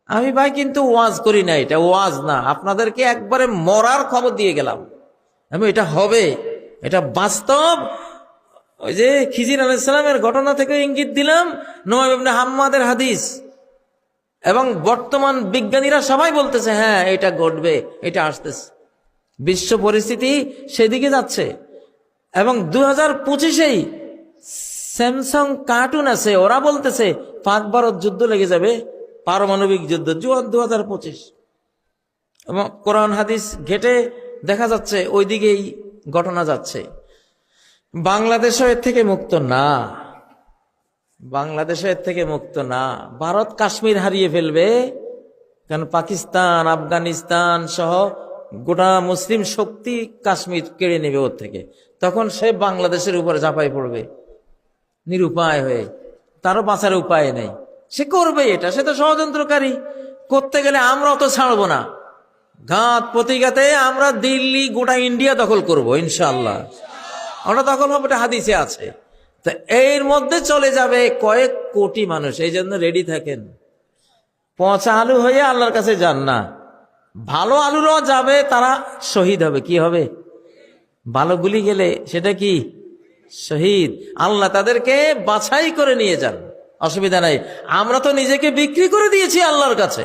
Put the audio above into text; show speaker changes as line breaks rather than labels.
আমি ভাই কিন্তু ওয়াজ করি না, এটা ওয়াজ না, আপনাদেরকে একবারে মরার খবর দিয়ে গেলাম। আমি এটা হবে, এটা বাস্তব। ওই যে খিজির আলাইহিস সালামের ঘটনা থেকে ইঙ্গিত দিলাম, নুআইম ইবনে হাম্মাদের হাদিস, এবং বর্তমান বিজ্ঞানীরা সবাই বলতেছে হ্যাঁ এটা ঘটবে, এটা আসতেছে। বিশ্ব পরিস্থিতি সেদিকে যাচ্ছে। এবং 2025-এই স্যামসাং কার্টুন আছে, ওরা বলতেছে পাক ভারত যুদ্ধ লেগে যাবে, পারমাণবিক যুদ্ধ, 2025। এবং কোরআন হাদিস ঘেটে দেখা যাচ্ছে ওই দিকেই ঘটনা যাচ্ছে। বাংলাদেশও এর থেকে মুক্ত না, বাংলাদেশও এর থেকে মুক্ত না। ভারত কাশ্মীর হারিয়ে ফেলবে, কারণ পাকিস্তান, আফগানিস্তান সহ গোটা মুসলিম শক্তি কাশ্মীর কেড়ে নেবে ওর থেকে। তখন সে বাংলাদেশের উপরে ঝাঁপাই পড়বে নিরুপায় হয়ে, তারও বাঁচার উপায় নেই। সে করবে এটা, সে তো ষড়যন্ত্রকারী। করতে গেলে আমরা অত ছাড়বো না, ঘাত প্রতিঘাতে আমরা দিল্লি, গোটা ইন্ডিয়া দখল করব ইনশাআল্লাহ। আমরা দখল হবে, এটা হাদিসে আছে। তো এর মধ্যে চলে যাবে কয়েক কোটি মানুষ, এই জন্য রেডি থাকেন। পচা আলু হয়ে আল্লাহর কাছে যান না, ভালো আলুরাও যাবে, তারা শহীদ হবে। কি হবে? ভালো গুলি গেলে সেটা কি শহীদ। আল্লাহ তাদেরকে বাছাই করে নিয়ে যান, অসুবিধা নাই। আমরা তো নিজেকে বিক্রি করে দিয়েছি আল্লাহর কাছে।